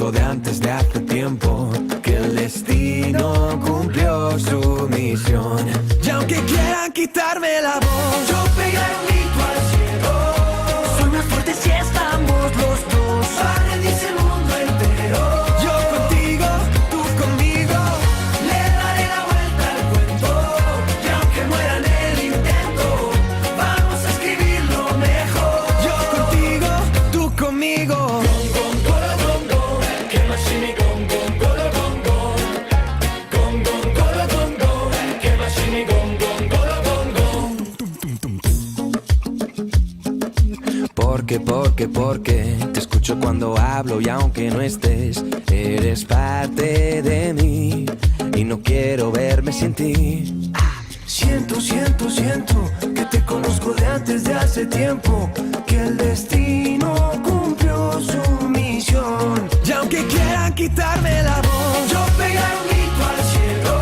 conozco de antes de hace tiempo, que el destino cumplió su misión. Y aunque quieran quitarme la voz, yo pegaré un grito al cielo. Soy más fuerte si estamos los dos. Para rendirse el mundo entero. Yo contigo, tú conmigo. Le daré la vuelta al cuento. Y aunque muera en el intento, vamos a escribirlo mejor. Yo contigo, tú conmigo. Porque te escucho cuando hablo y aunque no estés, eres parte de mí y no quiero verme sin ti. Siento que te conozco de antes de hace tiempo, que el destino cumplió su misión. Y aunque quieran quitarme la voz, yo pegaré un grito al cielo.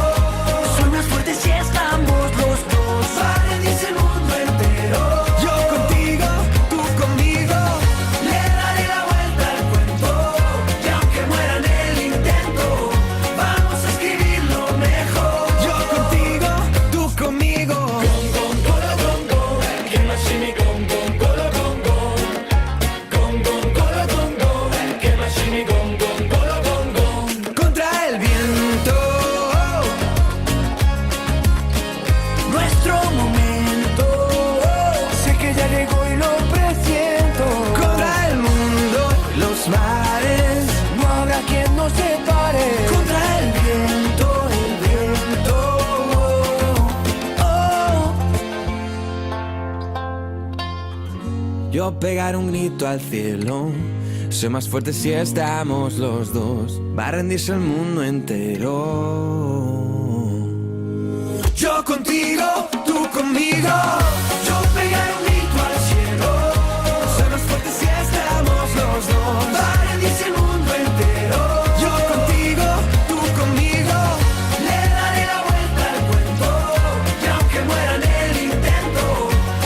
Soy más fuerte si estamos los dos. Para rendirse el mundo entero. Yo contigo, tú conmigo. Le daré la vuelta al cuento. Y aunque muera en el intento, vamos a escribirlo mejor. Yo contigo, tú conmigo. Contra el viento, nuestro momento. Sé que ya llegó y lo presiento. Contra el mundo, los mares. No habrá quien nos separe. Contra el viento, el viento. Yo pegaré un grito al cielo. Soy más fuerte si estamos los dos. Va a rendirse el mundo entero. Yo contigo, tú conmigo. Yo pegaré un grito al cielo. Soy más fuerte si estamos los dos. Va a rendirse el mundo entero. Yo contigo, tú conmigo. Le daré la vuelta al cuento. Y aunque muera en el intento,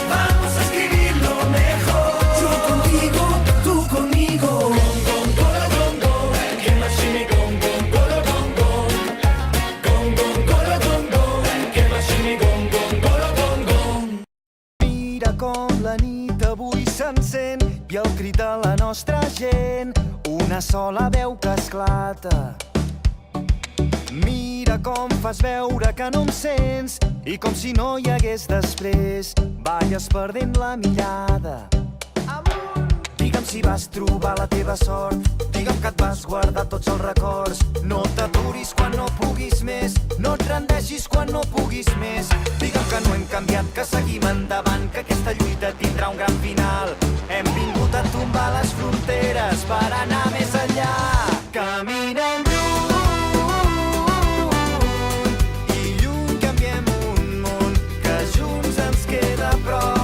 vamos a escribirlo mejor. Yo contigo, tú conmigo. Mira com la nit avui s'encén i el crit de la nostra gent, una sola veu que esclata. Mira com fas veure que no em sents i com si no hi hagués després, balles perdent la mirada. Digue'm si vas trobar la teva sort, digue'm que et vas guardar tots els records. No t'aturis quan no puguis més, no et rendeixis quan no puguis més. Digue'm que no hem canviat, que seguim endavant, que aquesta lluita tindrà un gran final. Hem vingut a tombar les fronteres per anar més enllà. Caminem lluny i lluny canviem un món que junts ens queda a prop.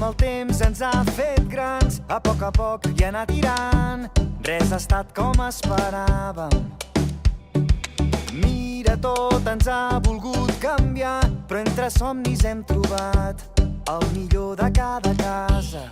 El temps ens ha fet grans, a poc i anar tirant. Res ha estat com esperàvem. Mira, tot ens ha volgut canviar, però entre somnis hem trobat el millor de cada casa.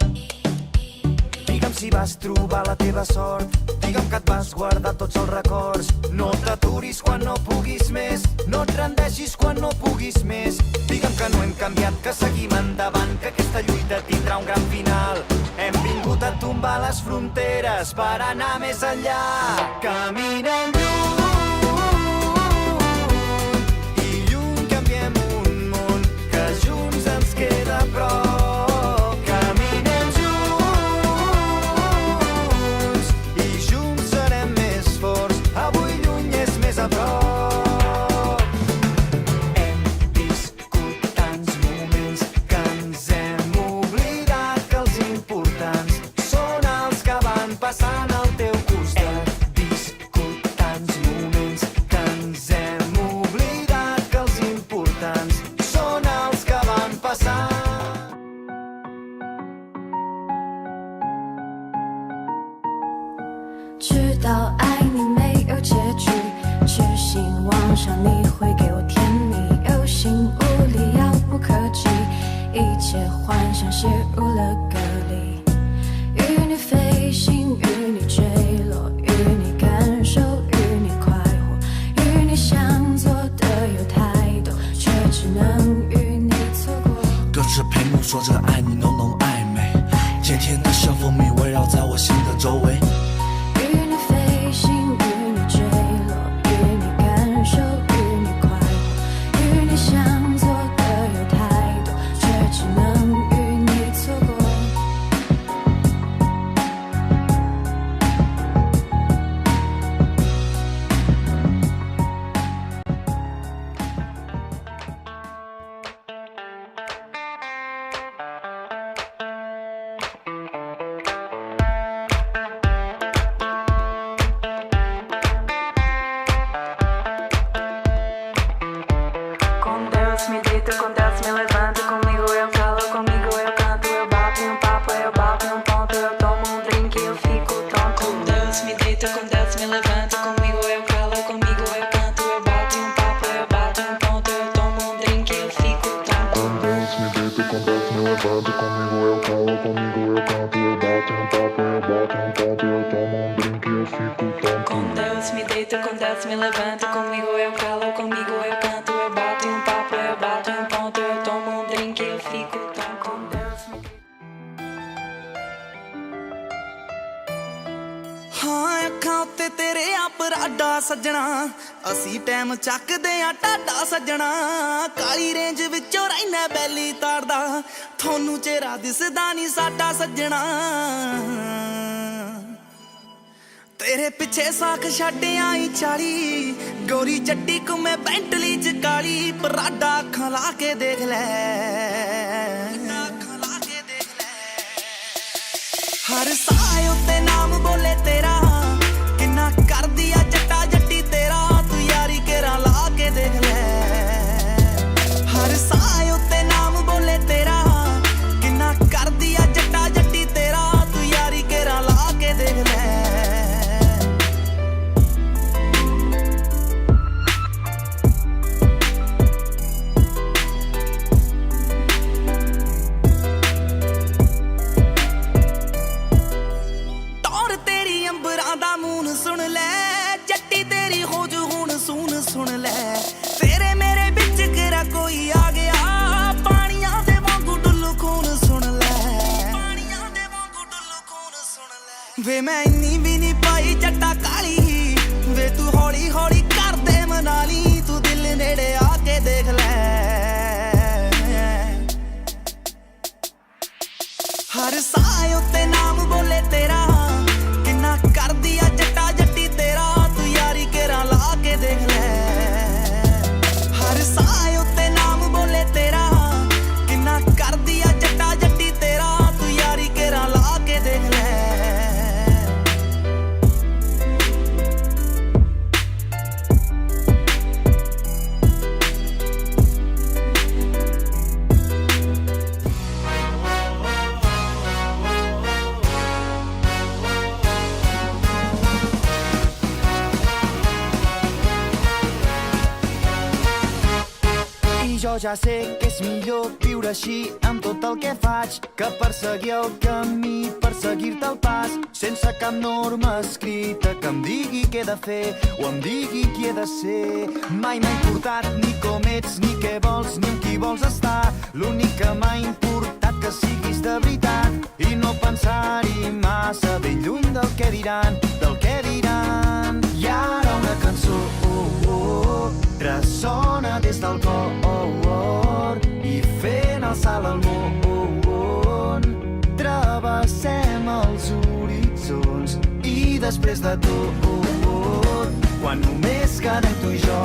Digue'm si vas trobar la teva sort, digue'm que et vas guardar tots els records. No t'aturis quan no puguis més, no et rendeixis quan no puguis més. Digue'm que no hem canviat, que seguim endavant, que aquesta lluita tindrà un gran final. Hem vingut a tombar les fronteres per anar més enllà. Caminem lluny i lluny canviem un món que junts ens queda a prop. A prop. Hem viscut tants moments que ens hem oblidat que els importants són els que van passant al teu costat. 想你会给我甜蜜，有心无力，遥不可及，一切幻想写入了歌里。与你飞行，与你坠落，与你感受，与你快活，与你想做的有太多，却只能与你错过。隔着屏幕说着爱你，浓浓暧昧，甜甜的像蜂蜜围绕在我心的周围。与你飞行，与你坠落，与你感受，与你快活，与你想做的有太多，却只能与你错过。Com Deus me deito, com Deus me levanto, comigo eu calo, comigo eu canto, eu bato em um papo, eu bato em um ponto, eu tomo um drink e eu fico tonto. Com Deus me deito, com Deus me levanto, comigo eu calo, comigo eu canto, eu bato em um papo, eu bato em um ponto, eu tomo um drink e eu fico tonto. Com Deus me deito, com Deus me levanto, comigo eu calo, comigo eu canto, eu bato um papo, eu bato um ponto, eu tomo um drink e eu fico tonto. Com Deus me deito, com Deus me levanto, comigo eu calo, comigo eu canto, eu bato em um papo, eu bato em um ponto, eu tomo um drink e eu fico tonto. Com Deus me ਹਾਂ ਅੱਖਾਂ ਉੱਤੇ ਤੇਰੇ ਆ ਪਰਾਡਾ ਸੱਜਣਾ, ਅਸੀਂ ਟਾਈਮ ਚੱਕਦੇ ਆ ਟਾਡਾ ਸੱਜਣਾ। ਕਾਲੀ ਰੇਂਜ ਵਿੱਚੋਂ ਰਹਿਣਾ ਬੈਲੀ ਤਾੜਦਾ, ਤੁਹਾਨੂੰ ਚਿਹਰਾ ਦਿਸਦਾ ਨਹੀਂ ਸਾਡਾ ਸੱਜਣਾ। ਤੇਰੇ ਪਿੱਛੇ ਸਾਖ ਛੱਡ ਆਈ 40, ਗੋਰੀ ਚੱਟੀ ਘੁੰਮੇ ਬੈਂਟਲੀ ਚ ਕਾਲੀ। ਪਰਾਡਾ ਅੱਖਾਂ ਲਾ ਕੇ ਦੇਖ ਲੈ, ਹਰ ਸਾਹ ਉੱਤੇ ਨਾਮ ਬੋਲੇ ਤੇਰਾ, ਕਿੰਨਾ ਕਰਦੀ ਆ ਜੱਟਾ ਜੱਟੀ ਤੇਰਾ। ਤੂੰ ਯਾਰੀ ਕੇਰਾ ਲਾ ਕੇ ਦੇਖ ਲੈ, ਹਰ ਸਾਹ ਉੱਤੇ ਨਾਮ ਬੋਲੇ ਤੇਰਾ, ਕਿੰਨਾ ਕਰਦੀ ਆ ਜੱਟਾ ਜੱਟੀ ਤੇਰਾ। ਤੂੰ ਯਾਰੀ ਕੇਰਾ ਲਾ ਕੇ ਦੇਖ ਲੈ। ਸੁਣ ਲੈ ਜੱਟੀ ਤੇਰੀ ਹੋ ਜੂ ਹੁਣ ਸੁਣ ਲੈ। ਤੇਰੇ ਮੇਰੇ ਵਿੱਚ ਕਿਹੜਾ ਕੋਈ ਆ ਗਿਆ, ਪਾਣੀਆਂ ਦੇ ਵਾਂਗੂ ਡੁੱਲੂ ਖੂਨ ਸੁਣ ਲੈ, ਪਾਣੀਆਂ ਦੇ ਵਾਂਗੂ ਡੁੱਲੂ ਖੂਨ ਸੁਣ ਲੈ। ਵੇ ਮੈਂ ਇੰਨੀ ਵੀ ਨਹੀਂ ਪਾਈ ਜੱਟਾ ਕਾਲੀ, ਵੇ ਤੂੰ ਹੌਲੀ ਹੌਲੀ ਕਰਦੇ ਮਨਾਲੀ। ਤੂੰ ਦਿਲ ਨੇੜੇ ਆ ਕੇ ਦੇਖ ਲੈ, ਹਰ ਸਾਹ ਉੱਤੇ ਨਾਮ ਬੋਲੇ ਤੇਰਾ, ਕਿੰਨਾ ਕਰਦੀ ਆ ਜੱਟਾ ਜੱਟੀ ਤੇਰਾ। ਤੂੰ ਯਾਰੀ ਕੇਰਾ ਲਾ ਕੇ ਦੇਖ ਲੈ, ਹਰ ਸਾਹ ਉੱਤੇ ਨਾਮ ਬੋਲੇ ਤੇਰਾ, ਕਿੰਨਾ ਕਰਦੀ ਆ ਜੱਟਾ ਜੱਟੀ ਤੇਰਾ। ਤੂੰ ਯਾਰੀ ਕੇਰਾ ਲਾ ਕੇ ਦੇਖ ਲੈ। Jo ja sé que és millor viure així amb tot el que faig, que perseguir el camí, perseguir-te el pas, sense cap norma escrita que em digui què he de fer o em digui qui he de ser. Mai m'ha importat ni com ets, ni què vols, ni amb qui vols estar. L'únic que m'ha importat que siguis de veritat i no pensar-hi massa ben lluny del que diran, del que diran. I ara una cançó ressona des del cor i fent el salt al món. Travessem els horitzons i després de tot, quan només quedem tu i jo,